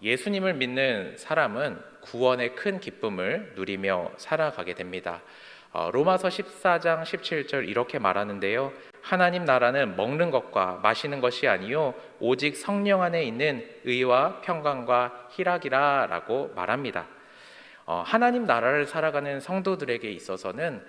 예수님을 믿는 사람은 구원의 큰 기쁨을 누리며 살아가게 됩니다. 로마서 14장 17절 이렇게 말하는데요. 하나님 나라는 먹는 것과 마시는 것이 아니요 오직 성령 안에 있는 의와 평강과 희락이라 라고 말합니다. 하나님 나라를 살아가는 성도들에게 있어서는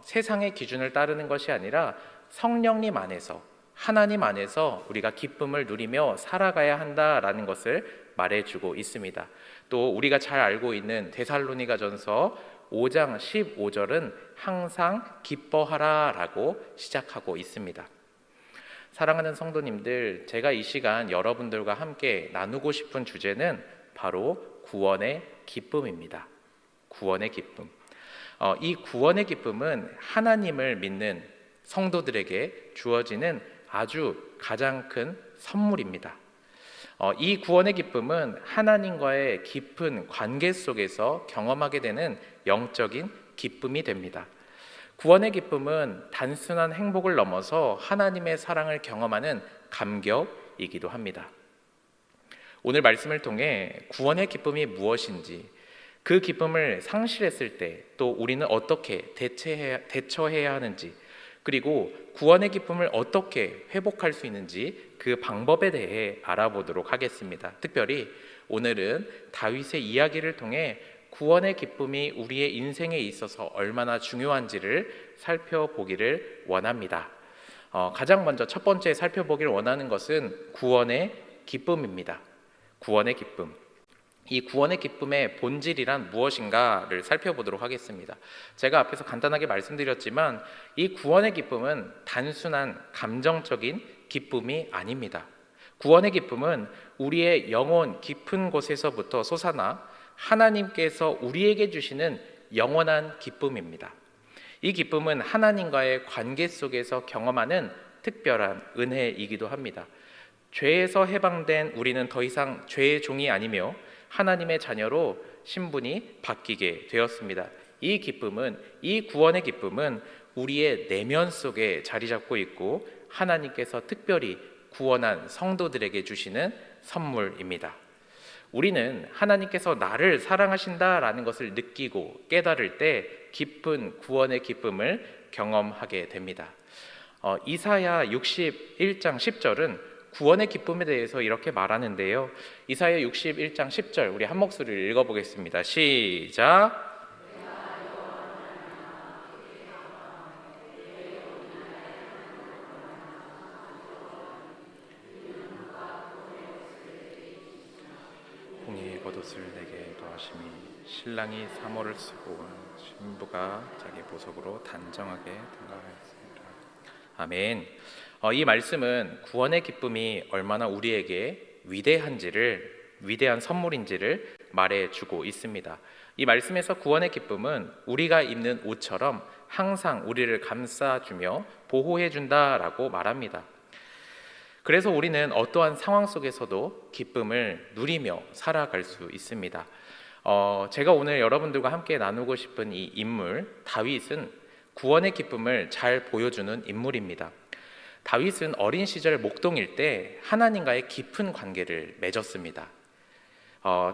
세상의 기준을 따르는 것이 아니라 성령님 안에서, 하나님 안에서 우리가 기쁨을 누리며 살아가야 한다라는 것을 말해주고 있습니다. 또 우리가 잘 알고 있는 데살로니가전서 5장 15절은 항상 기뻐하라라고 시작하고 있습니다. 사랑하는 성도님들, 제가 이 시간 여러분들과 함께 나누고 싶은 주제는 바로 구원의 기쁨입니다. 구원의 기쁨. 이 구원의 기쁨은 하나님을 믿는 성도들에게 주어지는 아주 가장 큰 선물입니다. 이 구원의 기쁨은 하나님과의 깊은 관계 속에서 경험하게 되는 영적인 기쁨이 됩니다. 구원의 기쁨은 단순한 행복을 넘어서 하나님의 사랑을 경험하는 감격이기도 합니다. 오늘 말씀을 통해 구원의 기쁨이 무엇인지, 그 기쁨을 상실했을 때 또 우리는 어떻게 대처해야 하는지, 그리고 구원의 기쁨을 어떻게 회복할 수 있는지 그 방법에 대해 알아보도록 하겠습니다. 특별히 오늘은 다윗의 이야기를 통해 구원의 기쁨이 우리의 인생에 있어서 얼마나 중요한지를 살펴보기를 원합니다. 가장 먼저 첫 번째 살펴보기를 원하는 것은 구원의 기쁨입니다. 구원의 기쁨. 이 구원의 기쁨의 본질이란 무엇인가를 살펴보도록 하겠습니다. 제가 앞에서 간단하게 말씀드렸지만 이 구원의 기쁨은 단순한 감정적인 기쁨이 아닙니다. 구원의 기쁨은 우리의 영혼 깊은 곳에서부터 솟아나 하나님께서 우리에게 주시는 영원한 기쁨입니다. 이 기쁨은 하나님과의 관계 속에서 경험하는 특별한 은혜이기도 합니다. 죄에서 해방된 우리는 더 이상 죄의 종이 아니며 하나님의 자녀로 신분이 바뀌게 되었습니다. 이 기쁨은, 이 구원의 기쁨은 우리의 내면 속에 자리 잡고 있고 하나님께서 특별히 구원한 성도들에게 주시는 선물입니다. 우리는 하나님께서 나를 사랑하신다라는 것을 느끼고 깨달을 때 깊은 구원의 기쁨을 경험하게 됩니다. 이사야 61장 10절은 구원의 기쁨에 대해서 이렇게 말하는데요. 이사야 61장 10절 우리 한 목소리를 읽어보겠습니다. 시작. 공의의 겉옷을 내게 더하심이 신랑이 사모를 쓰고 신부가 자기 보석으로 단정하게 등가하였습니다. 아멘. 이 말씀은 구원의 기쁨이 얼마나 우리에게 위대한 선물인지를 말해주고 있습니다. 이 말씀에서 구원의 기쁨은 우리가 입는 옷처럼 항상 우리를 감싸주며 보호해준다라고 말합니다. 그래서 우리는 어떠한 상황 속에서도 기쁨을 누리며 살아갈 수 있습니다. 제가 오늘 여러분들과 함께 나누고 싶은 이 인물 다윗은 구원의 기쁨을 잘 보여주는 인물입니다. 다윗은 어린 시절 목동일 때 하나님과의 깊은 관계를 맺었습니다.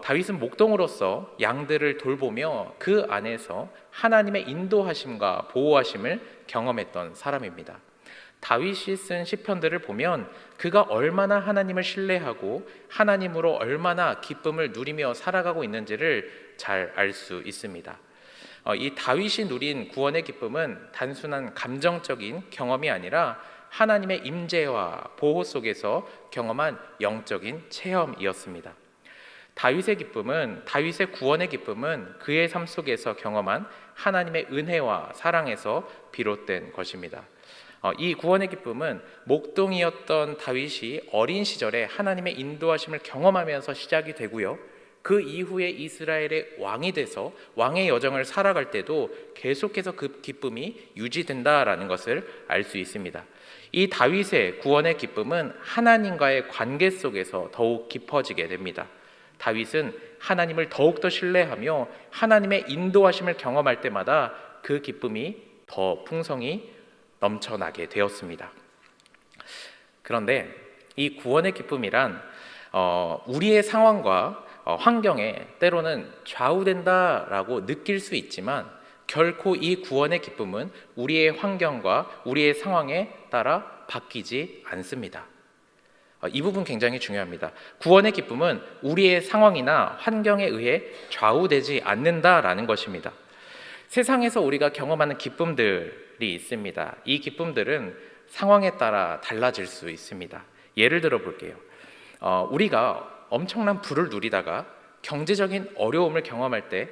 다윗은 목동으로서 양들을 돌보며 그 안에서 하나님의 인도하심과 보호하심을 경험했던 사람입니다. 다윗이 쓴 시편들을 보면 그가 얼마나 하나님을 신뢰하고 하나님으로 얼마나 기쁨을 누리며 살아가고 있는지를 잘 알 수 있습니다. 이 다윗이 누린 구원의 기쁨은 단순한 감정적인 경험이 아니라 하나님의 임재와 보호 속에서 경험한 영적인 체험이었습니다. 다윗의 구원의 기쁨은 그의 삶 속에서 경험한 하나님의 은혜와 사랑에서 비롯된 것입니다. 이 구원의 기쁨은 목동이었던 다윗이 어린 시절에 하나님의 인도하심을 경험하면서 시작이 되고요. 그 이후에 이스라엘의 왕이 돼서 왕의 여정을 살아갈 때도 계속해서 그 기쁨이 유지된다라는 것을 알 수 있습니다. 이 다윗의 구원의 기쁨은 하나님과의 관계 속에서 더욱 깊어지게 됩니다. 다윗은 하나님을 더욱더 신뢰하며 하나님의 인도하심을 경험할 때마다 그 기쁨이 더 풍성히 넘쳐나게 되었습니다. 그런데 이 구원의 기쁨이란 우리의 상황과 환경에 때로는 좌우된다라고 느낄 수 있지만 결코 이 구원의 기쁨은 우리의 환경과 우리의 상황에 따라 바뀌지 않습니다. 이 부분 굉장히 중요합니다. 구원의 기쁨은 우리의 상황이나 환경에 의해 좌우되지 않는다라는 것입니다. 세상에서 우리가 경험하는 기쁨들이 있습니다. 이 기쁨들은 상황에 따라 달라질 수 있습니다. 예를 들어 볼게요. 우리가 엄청난 부를 누리다가 경제적인 어려움을 경험할 때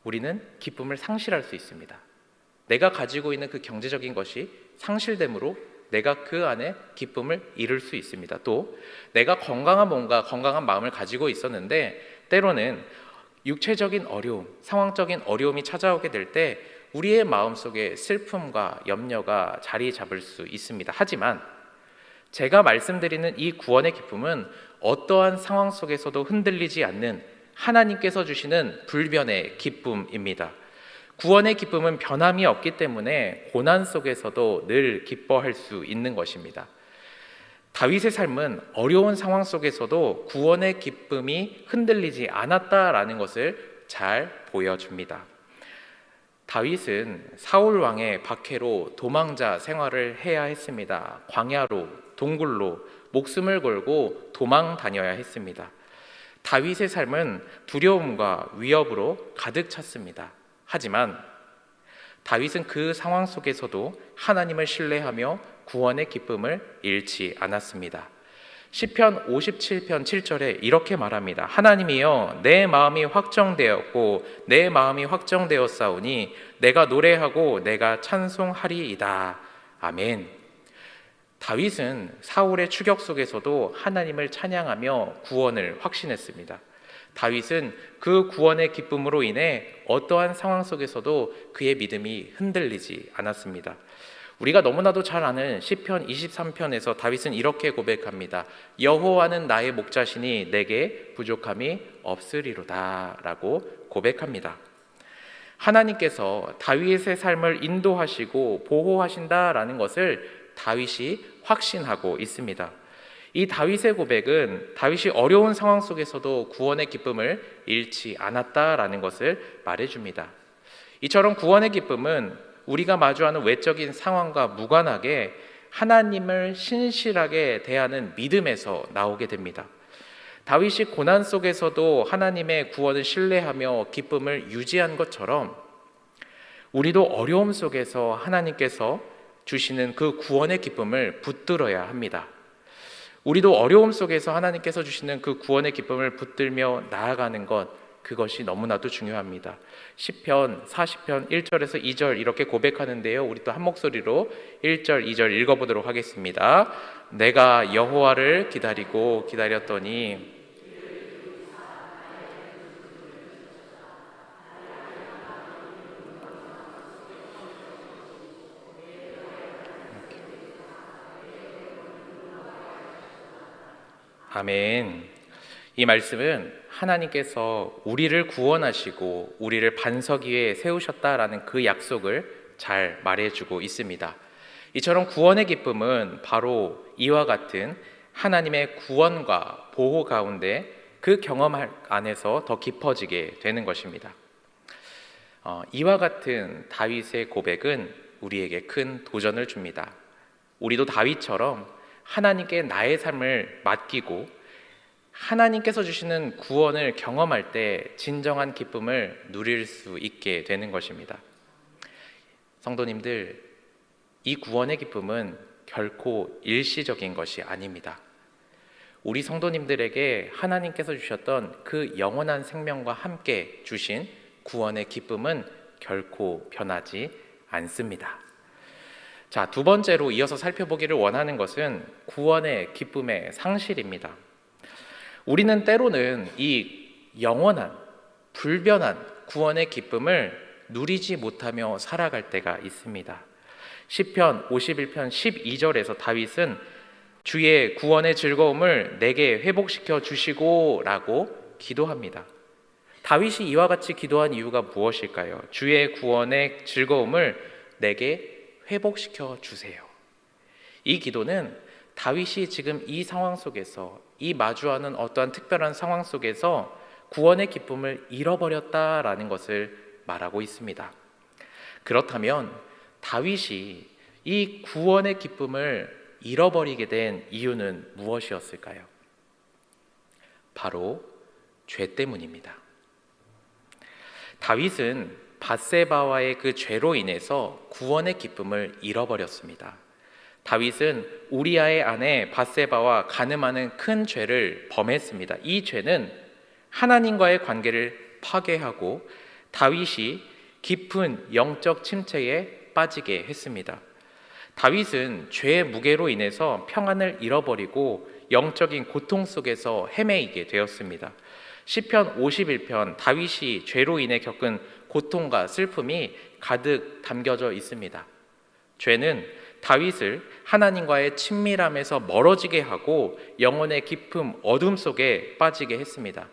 우리는 기쁨을 상실할 수 있습니다. 내가 가지고 있는 그 경제적인 것이 상실됨으로 내가 그 안에 기쁨을 잃을 수 있습니다. 또 내가 건강한 몸과 건강한 마음을 가지고 있었는데 때로는 육체적인 어려움, 상황적인 어려움이 찾아오게 될 때 우리의 마음속에 슬픔과 염려가 자리 잡을 수 있습니다. 하지만 제가 말씀드리는 이 구원의 기쁨은 어떠한 상황 속에서도 흔들리지 않는 하나님께서 주시는 불변의 기쁨입니다. 구원의 기쁨은 변함이 없기 때문에 고난 속에서도 늘 기뻐할 수 있는 것입니다. 다윗의 삶은 어려운 상황 속에서도 구원의 기쁨이 흔들리지 않았다라는 것을 잘 보여줍니다. 다윗은 사울 왕의 박해로 도망자 생활을 해야 했습니다. 광야로, 동굴로 목숨을 걸고 도망 다녀야 했습니다. 다윗의 삶은 두려움과 위협으로 가득 찼습니다. 하지만 다윗은 그 상황 속에서도 하나님을 신뢰하며 구원의 기쁨을 잃지 않았습니다. 시편 57편 7절에 이렇게 말합니다. 하나님이여 내 마음이 확정되었고 내 마음이 확정되었사오니 내가 노래하고 내가 찬송하리이다. 아멘. 다윗은 사울의 추격 속에서도 하나님을 찬양하며 구원을 확신했습니다. 다윗은 그 구원의 기쁨으로 인해 어떠한 상황 속에서도 그의 믿음이 흔들리지 않았습니다. 우리가 너무나도 잘 아는 시편 23편에서 다윗은 이렇게 고백합니다. 여호와는 나의 목자시니 내게 부족함이 없으리로다 라고 고백합니다. 하나님께서 다윗의 삶을 인도하시고 보호하신다라는 것을 다윗이 확신하고 있습니다. 이 다윗의 고백은 다윗이 어려운 상황 속에서도 구원의 기쁨을 잃지 않았다라는 것을 말해줍니다. 이처럼 구원의 기쁨은 우리가 마주하는 외적인 상황과 무관하게 하나님을 신실하게 대하는 믿음에서 나오게 됩니다. 다윗이 고난 속에서도 하나님의 구원을 신뢰하며 기쁨을 유지한 것처럼 우리도 어려움 속에서 하나님께서 주시는 그 구원의 기쁨을 붙들어야 합니다. 우리도 어려움 속에서 하나님께서 주시는 그 구원의 기쁨을 붙들며 나아가는 것, 그것이 너무나도 중요합니다. 시편 40편 1절에서 2절 이렇게 고백하는데요. 우리 또 한 목소리로 1절, 2절 읽어보도록 하겠습니다. 내가 여호와를 기다리고 기다렸더니 아멘. 이 말씀은 하나님께서 우리를 구원하시고 우리를 반석 위에 세우셨다라는 그 약속을 잘 말해주고 있습니다. 이처럼 구원의 기쁨은 바로 이와 같은 하나님의 구원과 보호 가운데 그 경험 안에서 더 깊어지게 되는 것입니다. 이와 같은 다윗의 고백은 우리에게 큰 도전을 줍니다. 우리도 다윗처럼 하나님께 나의 삶을 맡기고 하나님께서 주시는 구원을 경험할 때 진정한 기쁨을 누릴 수 있게 되는 것입니다. 성도님들, 이 구원의 기쁨은 결코 일시적인 것이 아닙니다. 우리 성도님들에게 하나님께서 주셨던 그 영원한 생명과 함께 주신 구원의 기쁨은 결코 변하지 않습니다. 자, 두 번째로 이어서 살펴보기를 원하는 것은 구원의 기쁨의 상실입니다. 우리는 때로는 이 영원한 불변한 구원의 기쁨을 누리지 못하며 살아갈 때가 있습니다. 시편 51편 12절에서 다윗은 주의 구원의 즐거움을 내게 회복시켜 주시고 라고 기도합니다. 다윗이 이와 같이 기도한 이유가 무엇일까요? 주의 구원의 즐거움을 내게 회복시켜 주세요. 이 기도는 다윗이 지금 이 상황 속에서, 이 마주하는 어떠한 특별한 상황 속에서 구원의 기쁨을 잃어버렸다라는 것을 말하고 있습니다. 그렇다면 다윗이 이 구원의 기쁨을 잃어버리게 된 이유는 무엇이었을까요? 바로 죄 때문입니다. 다윗은 밧세바와의 그 죄로 인해서 구원의 기쁨을 잃어버렸습니다. 다윗은 우리아의 아내 밧세바와 간음하는 큰 죄를 범했습니다. 이 죄는 하나님과의 관계를 파괴하고 다윗이 깊은 영적 침체에 빠지게 했습니다. 다윗은 죄의 무게로 인해서 평안을 잃어버리고 영적인 고통 속에서 헤매이게 되었습니다. 시편 51편, 다윗이 죄로 인해 겪은 고통과 슬픔이 가득 담겨져 있습니다. 죄는 다윗을 하나님과의 친밀함에서 멀어지게 하고 영혼의 깊은 어둠 속에 빠지게 했습니다.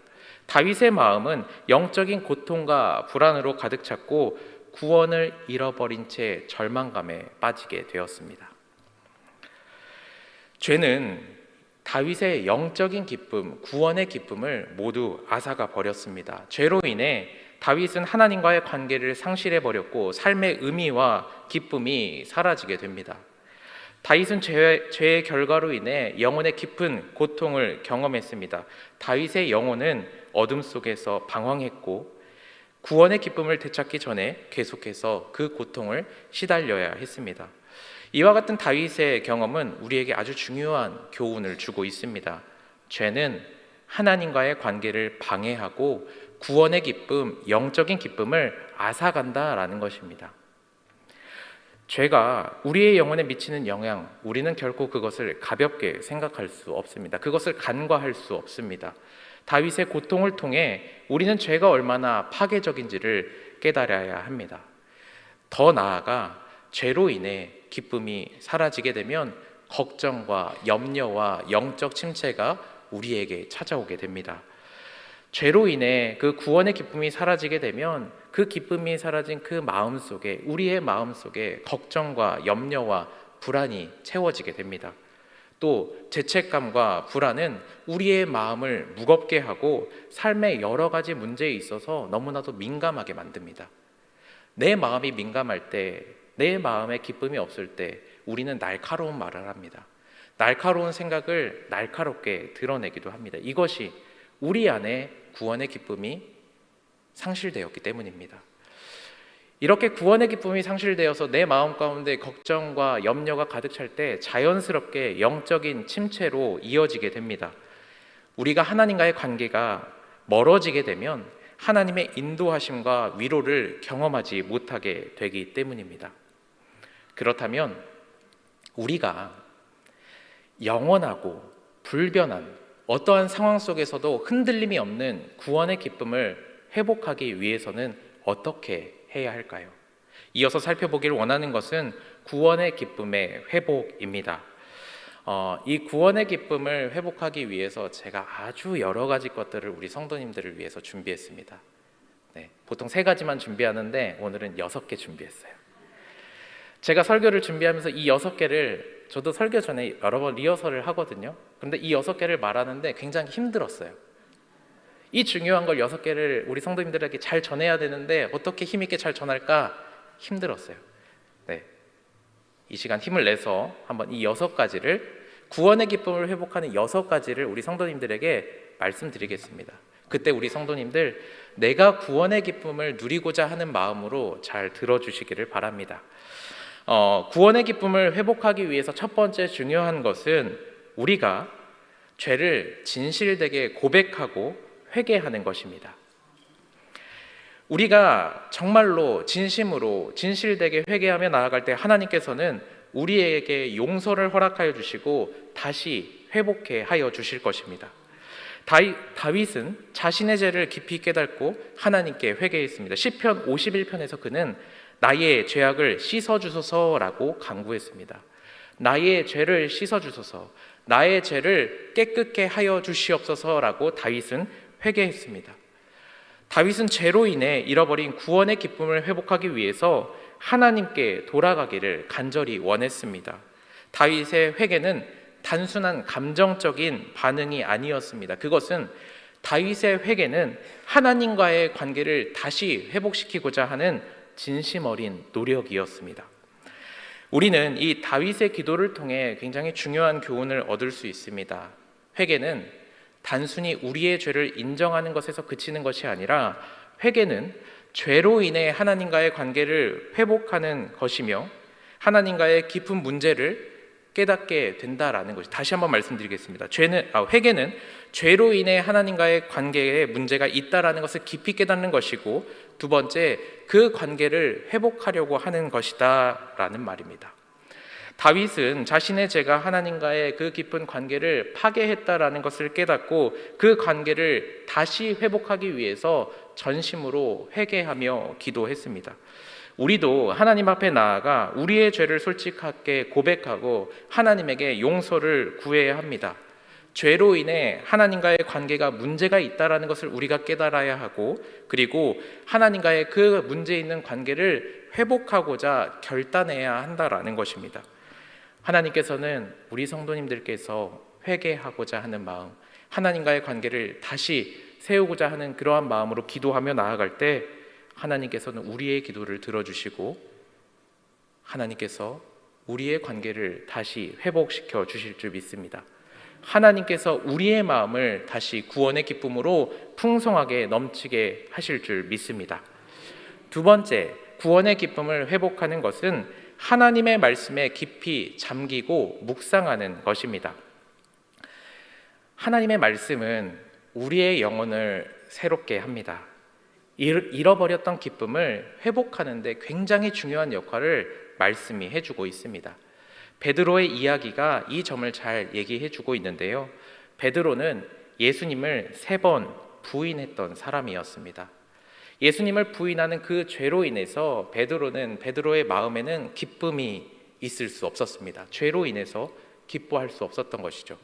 다윗의 마음은 영적인 고통과 불안으로 가득 찼고 구원을 잃어버린 채 절망감에 빠지게 되었습니다. 죄는 다윗의 영적인 기쁨, 구원의 기쁨을 모두 앗아가 버렸습니다. 죄로 인해 다윗은 하나님과의 관계를 상실해 버렸고 삶의 의미와 기쁨이 사라지게 됩니다. 다윗은 죄의 결과로 인해 영혼의 깊은 고통을 경험했습니다. 다윗의 영혼은 어둠 속에서 방황했고 구원의 기쁨을 되찾기 전에 계속해서 그 고통을 시달려야 했습니다. 이와 같은 다윗의 경험은 우리에게 아주 중요한 교훈을 주고 있습니다. 죄는 하나님과의 관계를 방해하고 구원의 기쁨, 영적인 기쁨을 앗아간다라는 것입니다. 죄가 우리의 영혼에 미치는 영향, 우리는 결코 그것을 가볍게 생각할 수 없습니다. 그것을 간과할 수 없습니다. 다윗의 고통을 통해 우리는 죄가 얼마나 파괴적인지를 깨달아야 합니다. 더 나아가 죄로 인해 기쁨이 사라지게 되면 걱정과 염려와 영적 침체가 우리에게 찾아오게 됩니다. 죄로 인해 그 구원의 기쁨이 사라지게 되면 그 기쁨이 사라진 그 마음 속에, 우리의 마음 속에 걱정과 염려와 불안이 채워지게 됩니다. 또 죄책감과 불안은 우리의 마음을 무겁게 하고 삶의 여러 가지 문제에 있어서 너무나도 민감하게 만듭니다. 내 마음이 민감할 때, 내 마음에 기쁨이 없을 때 우리는 날카로운 말을 합니다. 날카로운 생각을 날카롭게 드러내기도 합니다. 이것이 우리 안에 구원의 기쁨이 상실되었기 때문입니다. 이렇게 구원의 기쁨이 상실되어서 내 마음 가운데 걱정과 염려가 가득 찰 때 자연스럽게 영적인 침체로 이어지게 됩니다. 우리가 하나님과의 관계가 멀어지게 되면 하나님의 인도하심과 위로를 경험하지 못하게 되기 때문입니다. 그렇다면 우리가 영원하고 불변한 어떠한 상황 속에서도 흔들림이 없는 구원의 기쁨을 회복하기 위해서는 어떻게 해야 할까요? 이어서 살펴보기를 원하는 것은 구원의 기쁨의 회복입니다. 이 구원의 기쁨을 회복하기 위해서 제가 아주 여러 가지 것들을 우리 성도님들을 위해서 준비했습니다. 보통 3가지만 준비하는데 오늘은 6개 준비했어요. 제가 설교를 준비하면서 이 6개를 저도 설교 전에 여러 번 리허설을 하거든요. 그런데 이 6개를 말하는데 굉장히 힘들었어요. 이 중요한 걸 6개를 우리 성도님들에게 잘 전해야 되는데 어떻게 힘있게 잘 전할까 힘들었어요. 이 시간 힘을 내서 한번 이 6가지를, 구원의 기쁨을 회복하는 6가지를 우리 성도님들에게 말씀드리겠습니다. 그때 우리 성도님들 내가 구원의 기쁨을 누리고자 하는 마음으로 잘 들어주시기를 바랍니다. 구원의 기쁨을 회복하기 위해서 첫 번째 중요한 것은 우리가 죄를 진실되게 고백하고 회개하는 것입니다. 우리가 정말로 진심으로 진실되게 회개하며 나아갈 때 하나님께서는 우리에게 용서를 허락하여 주시고 다시 회복해 하여 주실 것입니다. 다윗은 자신의 죄를 깊이 깨닫고 하나님께 회개했습니다. 시편 51편에서 그는 나의 죄악을 씻어주소서라고 간구했습니다. 나의 죄를 씻어주소서, 나의 죄를 깨끗게 하여 주시옵소서라고 다윗은 회개했습니다. 다윗은 죄로 인해 잃어버린 구원의 기쁨을 회복하기 위해서 하나님께 돌아가기를 간절히 원했습니다. 다윗의 회개는 단순한 감정적인 반응이 아니었습니다. 그것은 다윗의 회개는 하나님과의 관계를 다시 회복시키고자 하는 진심 어린 노력이었습니다. 우리는 이 다윗의 기도를 통해 굉장히 중요한 교훈을 얻을 수 있습니다. 회개는 단순히 우리의 죄를 인정하는 것에서 그치는 것이 아니라 회개는 죄로 인해 하나님과의 관계를 회복하는 것이며 하나님과의 깊은 문제를 깨닫게 된다라는 것이, 다시 한번 말씀드리겠습니다. 회개는 죄로 인해 하나님과의 관계에 문제가 있다라는 것을 깊이 깨닫는 것이고, 두 번째, 그 관계를 회복하려고 하는 것이다라는 말입니다. 다윗은 자신의 죄가 하나님과의 그 깊은 관계를 파괴했다라는 것을 깨닫고 그 관계를 다시 회복하기 위해서 전심으로 회개하며 기도했습니다. 우리도 하나님 앞에 나아가 우리의 죄를 솔직하게 고백하고 하나님에게 용서를 구해야 합니다. 죄로 인해 하나님과의 관계가 문제가 있다라는 것을 우리가 깨달아야 하고, 그리고 하나님과의 그 문제 있는 관계를 회복하고자 결단해야 한다라는 것입니다. 하나님께서는 우리 성도님들께서 회개하고자 하는 마음, 하나님과의 관계를 다시 세우고자 하는 그러한 마음으로 기도하며 나아갈 때 하나님께서는 우리의 기도를 들어주시고 하나님께서 우리의 관계를 다시 회복시켜 주실 줄 믿습니다. 하나님께서 우리의 마음을 다시 구원의 기쁨으로 풍성하게 넘치게 하실 줄 믿습니다. 두 번째, 구원의 기쁨을 회복하는 것은 하나님의 말씀에 깊이 잠기고 묵상하는 것입니다. 하나님의 말씀은 우리의 영혼을 새롭게 합니다. 잃어버렸던 기쁨을 회복하는 데 굉장히 중요한 역할을 말씀이 해주고 있습니다. 베드로의 이야기가 이 점을 잘 얘기해주고 있는데요. 베드로는 예수님을 3번 부인했던 사람이었습니다. 예수님을 부인하는 그 죄로 인해서 베드로의 마음에는 기쁨이 있을 수 없었습니다. 죄로 인해서 기뻐할 수 없었던 것이죠.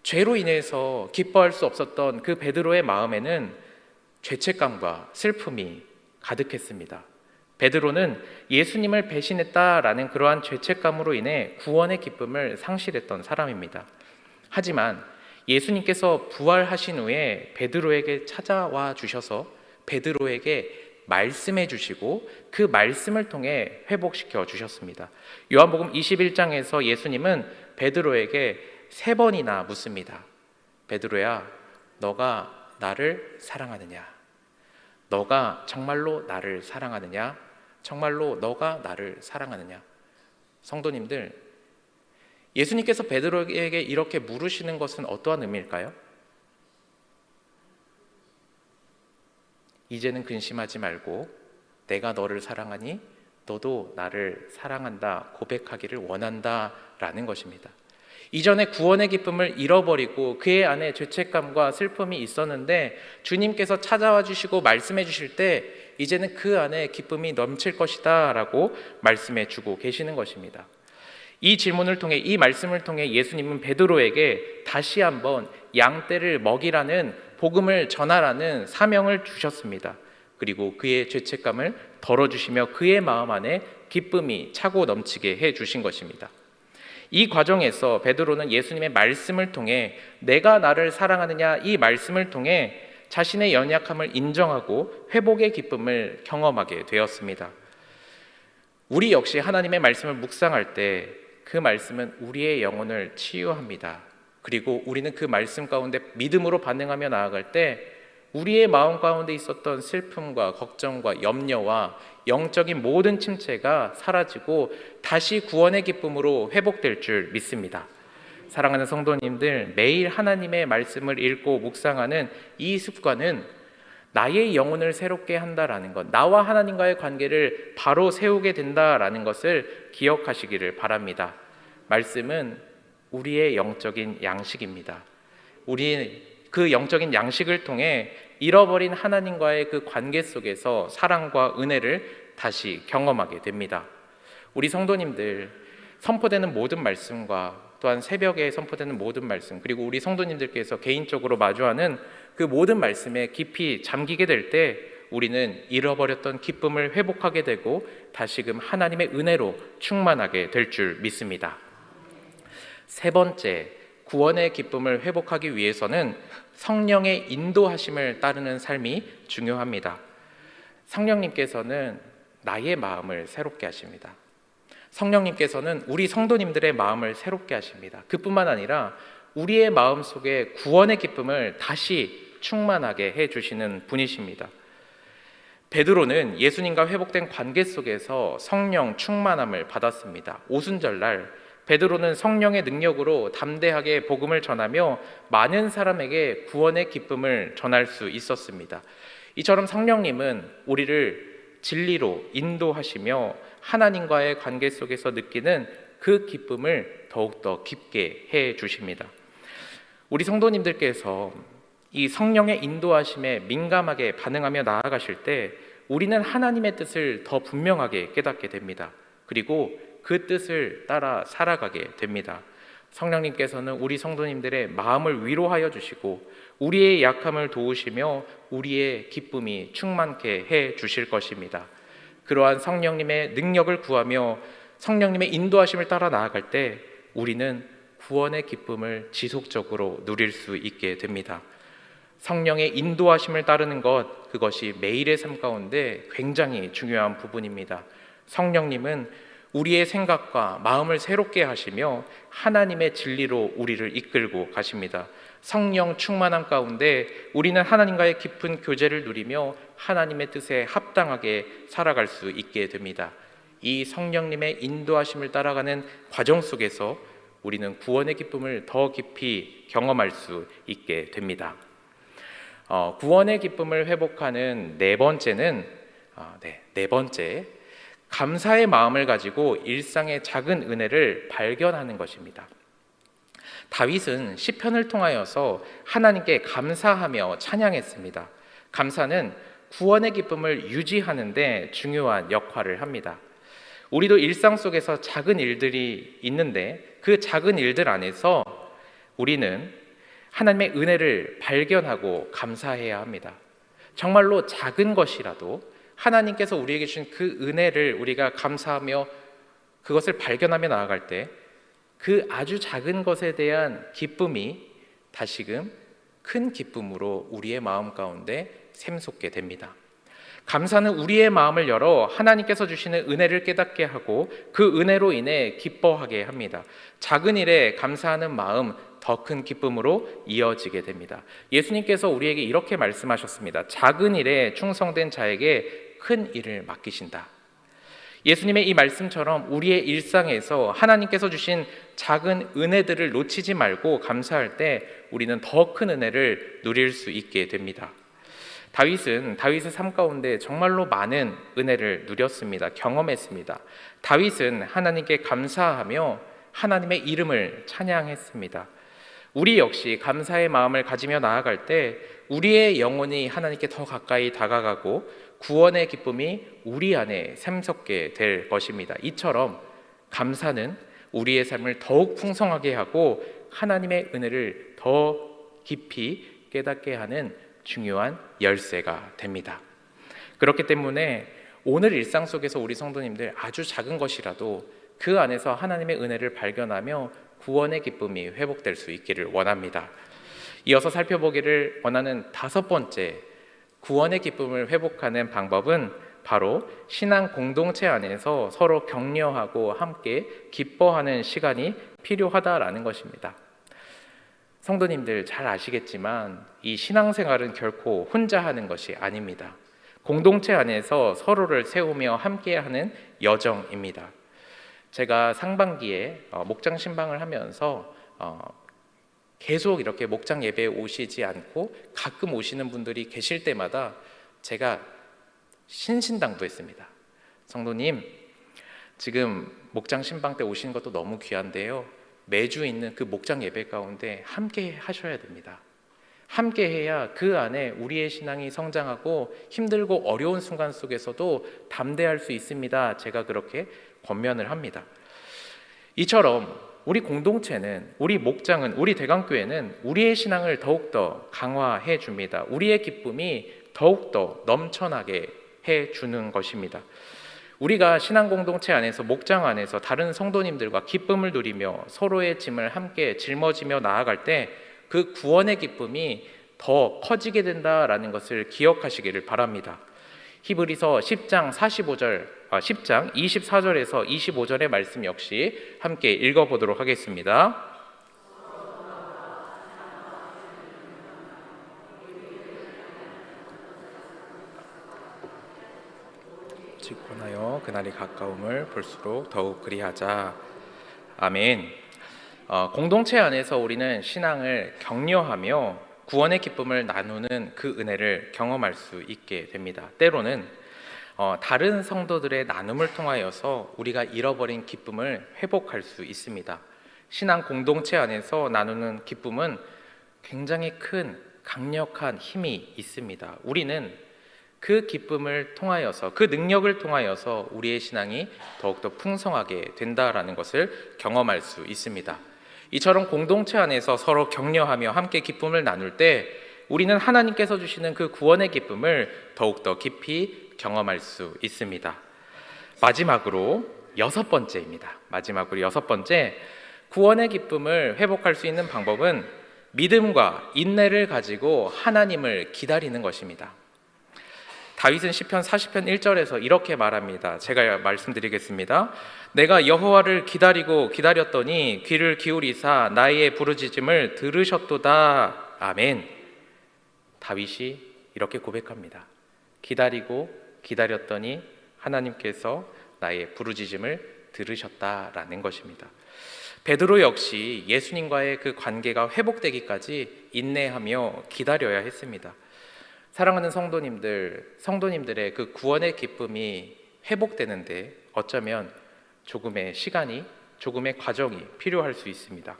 죄로 인해서 기뻐할 수 없었던 그 베드로의 마음에는 죄책감과 슬픔이 가득했습니다. 베드로는 예수님을 배신했다라는 그러한 죄책감으로 인해 구원의 기쁨을 상실했던 사람입니다. 하지만 예수님께서 부활하신 후에 베드로에게 찾아와 주셔서 베드로에게 말씀해 주시고 그 말씀을 통해 회복시켜 주셨습니다. 요한복음 21장에서 예수님은 베드로에게 3번이나 묻습니다. 베드로야, 너가 나를 사랑하느냐? 너가 정말로 나를 사랑하느냐? 정말로 너가 나를 사랑하느냐? 성도님들, 예수님께서 베드로에게 이렇게 물으시는 것은 어떠한 의미일까요? 이제는 근심하지 말고 내가 너를 사랑하니 너도 나를 사랑한다 고백하기를 원한다라는 것입니다. 이전에 구원의 기쁨을 잃어버리고 그의 안에 죄책감과 슬픔이 있었는데 주님께서 찾아와 주시고 말씀해 주실 때 이제는 그 안에 기쁨이 넘칠 것이다 라고 말씀해 주고 계시는 것입니다. 이 질문을 통해, 이 말씀을 통해 예수님은 베드로에게 다시 한번 양떼를 먹이라는 복음을 전하라는 사명을 주셨습니다. 그리고 그의 죄책감을 덜어주시며 그의 마음 안에 기쁨이 차고 넘치게 해주신 것입니다. 이 과정에서 베드로는 예수님의 말씀을 통해 내가 나를 사랑하느냐, 이 말씀을 통해 자신의 연약함을 인정하고 회복의 기쁨을 경험하게 되었습니다. 우리 역시 하나님의 말씀을 묵상할 때 그 말씀은 우리의 영혼을 치유합니다. 그리고 우리는 그 말씀 가운데 믿음으로 반응하며 나아갈 때 우리의 마음 가운데 있었던 슬픔과 걱정과 염려와 영적인 모든 침체가 사라지고 다시 구원의 기쁨으로 회복될 줄 믿습니다. 사랑하는 성도님들, 매일 하나님의 말씀을 읽고 묵상하는 이 습관은 나의 영혼을 새롭게 한다라는 것, 나와 하나님과의 관계를 바로 세우게 된다라는 것을 기억하시기를 바랍니다. 말씀은 우리의 영적인 양식입니다. 우리 그 영적인 양식을 통해 잃어버린 하나님과의 그 관계 속에서 사랑과 은혜를 다시 경험하게 됩니다. 우리 성도님들, 선포되는 모든 말씀과 또한 새벽에 선포되는 모든 말씀, 그리고 우리 성도님들께서 개인적으로 마주하는 그 모든 말씀에 깊이 잠기게 될 때 우리는 잃어버렸던 기쁨을 회복하게 되고 다시금 하나님의 은혜로 충만하게 될 줄 믿습니다. 세 번째, 구원의 기쁨을 회복하기 위해서는 성령의 인도하심을 따르는 삶이 중요합니다. 성령님께서는 나의 마음을 새롭게 하십니다. 성령님께서는 우리 성도님들의 마음을 새롭게 하십니다. 그뿐만 아니라 우리의 마음 속에 구원의 기쁨을 다시 충만하게 해주시는 분이십니다. 베드로는 예수님과 회복된 관계 속에서 성령 충만함을 받았습니다. 오순절날 베드로는 성령의 능력으로 담대하게 복음을 전하며 많은 사람에게 구원의 기쁨을 전할 수 있었습니다. 이처럼 성령님은 우리를 진리로 인도하시며 하나님과의 관계 속에서 느끼는 그 기쁨을 더욱더 깊게 해 주십니다. 우리 성도님들께서 이 성령의 인도하심에 민감하게 반응하며 나아가실 때 우리는 하나님의 뜻을 더 분명하게 깨닫게 됩니다. 그리고 그 뜻을 따라 살아가게 됩니다. 성령님께서는 우리 성도님들의 마음을 위로하여 주시고 우리의 약함을 도우시며 우리의 기쁨이 충만케 해 주실 것입니다. 그러한 성령님의 능력을 구하며 성령님의 인도하심을 따라 나아갈 때 우리는 구원의 기쁨을 지속적으로 누릴 수 있게 됩니다. 성령의 인도하심을 따르는 것, 그것이 매일의 삶 가운데 굉장히 중요한 부분입니다. 성령님은 우리의 생각과 마음을 새롭게 하시며 하나님의 진리로 우리를 이끌고 가십니다. 성령 충만함 가운데 우리는 하나님과의 깊은 교제를 누리며 하나님의 뜻에 합당하게 살아갈 수 있게 됩니다. 이 성령님의 인도하심을 따라가는 과정 속에서 우리는 구원의 기쁨을 더 깊이 경험할 수 있게 됩니다. 구원의 기쁨을 회복하는 네 번째, 감사의 마음을 가지고 일상의 작은 은혜를 발견하는 것입니다. 다윗은 시편을 통하여서 하나님께 감사하며 찬양했습니다. 감사는 구원의 기쁨을 유지하는 데 중요한 역할을 합니다. 우리도 일상 속에서 작은 일들이 있는데 그 작은 일들 안에서 우리는 하나님의 은혜를 발견하고 감사해야 합니다. 정말로 작은 것이라도 하나님께서 우리에게 주신 그 은혜를 우리가 감사하며 그것을 발견하며 나아갈 때 그 아주 작은 것에 대한 기쁨이 다시금 큰 기쁨으로 우리의 마음 가운데 샘솟게 됩니다. 감사는 우리의 마음을 열어 하나님께서 주시는 은혜를 깨닫게 하고 그 은혜로 인해 기뻐하게 합니다. 작은 일에 감사하는 마음, 더 큰 기쁨으로 이어지게 됩니다. 예수님께서 우리에게 이렇게 말씀하셨습니다. 작은 일에 충성된 자에게 큰 일을 맡기신다. 예수님의 이 말씀처럼 우리의 일상에서 하나님께서 주신 작은 은혜들을 놓치지 말고 감사할 때 우리는 더 큰 은혜를 누릴 수 있게 됩니다. 다윗의 삶 가운데 정말로 많은 은혜를 누렸습니다. 경험했습니다. 다윗은 하나님께 감사하며 하나님의 이름을 찬양했습니다. 우리 역시 감사의 마음을 가지며 나아갈 때 우리의 영혼이 하나님께 더 가까이 다가가고 구원의 기쁨이 우리 안에 샘솟게 될 것입니다. 이처럼 감사는 우리의 삶을 더욱 풍성하게 하고 하나님의 은혜를 더 깊이 깨닫게 하는 중요한 열쇠가 됩니다. 그렇기 때문에 오늘 일상 속에서 우리 성도님들 아주 작은 것이라도 그 안에서 하나님의 은혜를 발견하며 구원의 기쁨이 회복될 수 있기를 원합니다. 이어서 살펴보기를 원하는 다섯 번째, 구원의 기쁨을 회복하는 방법은 바로 신앙 공동체 안에서 서로 격려하고 함께 기뻐하는 시간이 필요하다라는 것입니다. 성도님들 잘 아시겠지만 이 신앙생활은 결코 혼자 하는 것이 아닙니다. 공동체 안에서 서로를 세우며 함께하는 여정입니다. 제가 상반기에 목장 신방을 하면서 계속 이렇게 목장 예배에 오시지 않고 가끔 오시는 분들이 계실 때마다 제가 신신당부했습니다. 성도님, 지금 목장 신방 때 오시는 것도 너무 귀한데요, 매주 있는 그 목장 예배 가운데 함께 하셔야 됩니다. 함께 해야 그 안에 우리의 신앙이 성장하고 힘들고 어려운 순간 속에서도 담대할 수 있습니다. 제가 그렇게 권면을 합니다. 이처럼 우리 공동체는, 우리 목장은, 우리 대강교회는 우리의 신앙을 더욱더 강화해 줍니다. 우리의 기쁨이 더욱더 넘쳐나게 해 주는 것입니다. 우리가 신앙 공동체 안에서, 목장 안에서 다른 성도님들과 기쁨을 누리며 서로의 짐을 함께 짊어지며 나아갈 때 그 구원의 기쁨이 더 커지게 된다라는 것을 기억하시기를 바랍니다. 히브리서 10장 24절에서 25절의 말씀 역시 함께 읽어보도록 하겠습니다. 직분하여 그날이 가까움을 볼수록 더욱 그리하자. 아멘. 공동체 안에서 우리는 신앙을 격려하며 구원의 기쁨을 나누는 그 은혜를 경험할 수 있게 됩니다. 때로는 다른 성도들의 나눔을 통하여서 우리가 잃어버린 기쁨을 회복할 수 있습니다. 신앙 공동체 안에서 나누는 기쁨은 굉장히 큰 강력한 힘이 있습니다. 우리는 그 기쁨을 통하여서, 그 능력을 통하여서 우리의 신앙이 더욱더 풍성하게 된다라는 것을 경험할 수 있습니다. 이처럼 공동체 안에서 서로 격려하며 함께 기쁨을 나눌 때 우리는 하나님께서 주시는 그 구원의 기쁨을 더욱더 깊이 경험할 수 있습니다. 마지막으로 여섯 번째입니다. 구원의 기쁨을 회복할 수 있는 방법은 믿음과 인내를 가지고 하나님을 기다리는 것입니다. 다윗은 시편 40편 1절에서 이렇게 말합니다. 제가 말씀드리겠습니다. 내가 여호와를 기다렸더니 귀를 기울이사 나의 부르짖음을 들으셨도다. 아멘. 다윗이 이렇게 고백합니다. 기다렸더니 하나님께서 나의 부르짖음을 들으셨다라는 것입니다. 베드로 역시 예수님과의 그 관계가 회복되기까지 인내하며 기다려야 했습니다. 사랑하는 성도님들의 그 구원의 기쁨이 회복되는데 어쩌면 조금의 시간이, 조금의 과정이 필요할 수 있습니다.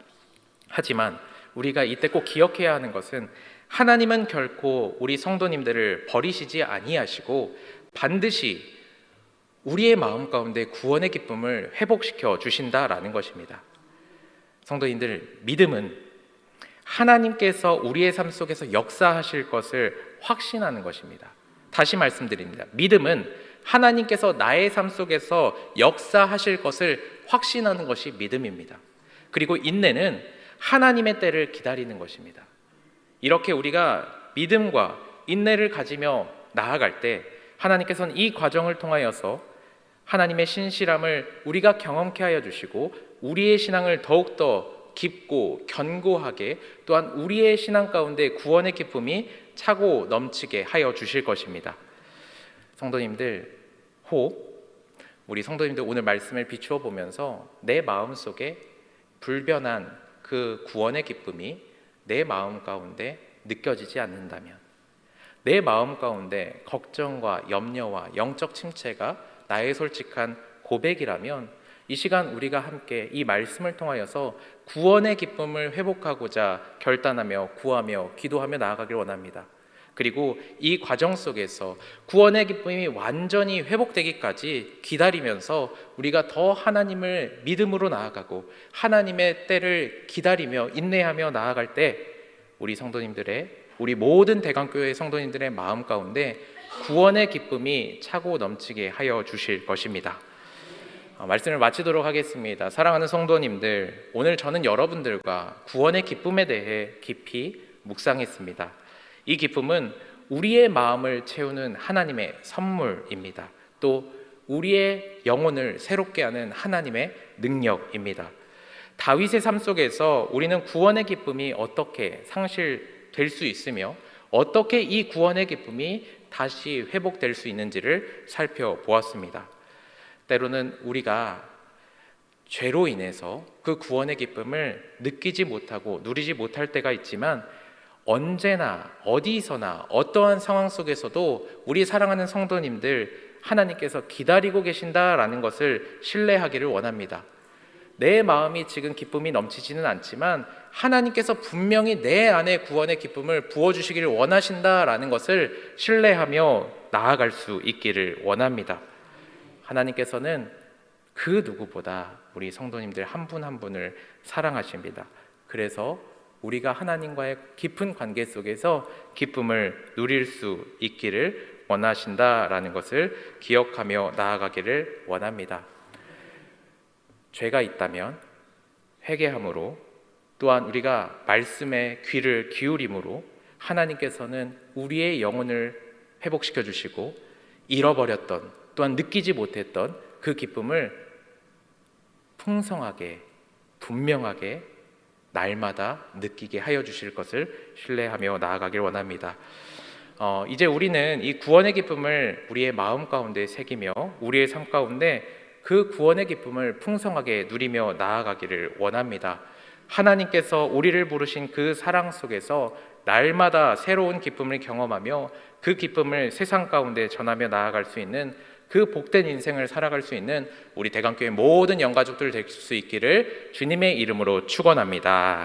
하지만 우리가 이때 꼭 기억해야 하는 것은 하나님은 결코 우리 성도님들을 버리시지 아니하시고 반드시 우리의 마음 가운데 구원의 기쁨을 회복시켜 주신다라는 것입니다. 성도님들, 믿음은 하나님께서 우리의 삶 속에서 역사하실 것을 확신하는 것입니다. 다시 말씀드립니다. 믿음은 하나님께서 나의 삶 속에서 역사하실 것을 확신하는 것이 믿음입니다. 그리고 인내는 하나님의 때를 기다리는 것입니다. 이렇게 우리가 믿음과 인내를 가지며 나아갈 때 하나님께서는 이 과정을 통하여서 하나님의 신실함을 우리가 경험케 하여 주시고 우리의 신앙을 더욱더 깊고 견고하게, 또한 우리의 신앙 가운데 구원의 기쁨이 차고 넘치게 하여 주실 것입니다. 성도님들, 우리 성도님들 오늘 말씀을 비추어 보면서 내 마음속에 불변한 그 구원의 기쁨이 내 마음 가운데 느껴지지 않는다면, 내 마음 가운데 걱정과 염려와 영적 침체가 나의 솔직한 고백이라면 이 시간 우리가 함께 이 말씀을 통하여서 구원의 기쁨을 회복하고자 결단하며 구하며 기도하며 나아가길 원합니다. 그리고 이 과정 속에서 구원의 기쁨이 완전히 회복되기까지 기다리면서 우리가 더 하나님을 믿음으로 나아가고 하나님의 때를 기다리며 인내하며 나아갈 때 우리 모든 대강교회 성도님들의 마음 가운데 구원의 기쁨이 차고 넘치게 하여 주실 것입니다. 말씀을 마치도록 하겠습니다. 사랑하는 성도님들, 오늘 저는 여러분들과 구원의 기쁨에 대해 깊이 묵상했습니다. 이 기쁨은 우리의 마음을 채우는 하나님의 선물입니다. 또 우리의 영혼을 새롭게 하는 하나님의 능력입니다. 다윗의 삶 속에서 우리는 구원의 기쁨이 어떻게 상실될 수 있으며 어떻게 이 구원의 기쁨이 다시 회복될 수 있는지를 살펴보았습니다. 때로는 우리가 죄로 인해서 그 구원의 기쁨을 느끼지 못하고 누리지 못할 때가 있지만 언제나 어디서나 어떠한 상황 속에서도 우리 사랑하는 성도님들 하나님께서 기다리고 계신다라는 것을 신뢰하기를 원합니다. 내 마음이 지금 기쁨이 넘치지는 않지만 하나님께서 분명히 내 안에 구원의 기쁨을 부어주시기를 원하신다라는 것을 신뢰하며 나아갈 수 있기를 원합니다. 하나님께서는 그 누구보다 우리 성도님들 한 분 한 분을 사랑하십니다. 그래서 우리가 하나님과의 깊은 관계 속에서 기쁨을 누릴 수 있기를 원하신다라는 것을 기억하며 나아가기를 원합니다. 죄가 있다면 회개함으로, 또한 우리가 말씀에 귀를 기울임으로 하나님께서는 우리의 영혼을 회복시켜 주시고 잃어버렸던, 또한 느끼지 못했던 그 기쁨을 풍성하게, 분명하게 날마다 느끼게 하여 주실 것을 신뢰하며 나아가길 원합니다. 이제 우리는 이 구원의 기쁨을 우리의 마음 가운데 새기며 우리의 삶 가운데 그 구원의 기쁨을 풍성하게 누리며 나아가기를 원합니다. 하나님께서 우리를 부르신 그 사랑 속에서 날마다 새로운 기쁨을 경험하며 그 기쁨을 세상 가운데 전하며 나아갈 수 있는 그 복된 인생을 살아갈 수 있는 우리 대강교회 모든 영가족들 될 수 있기를 주님의 이름으로 축원합니다.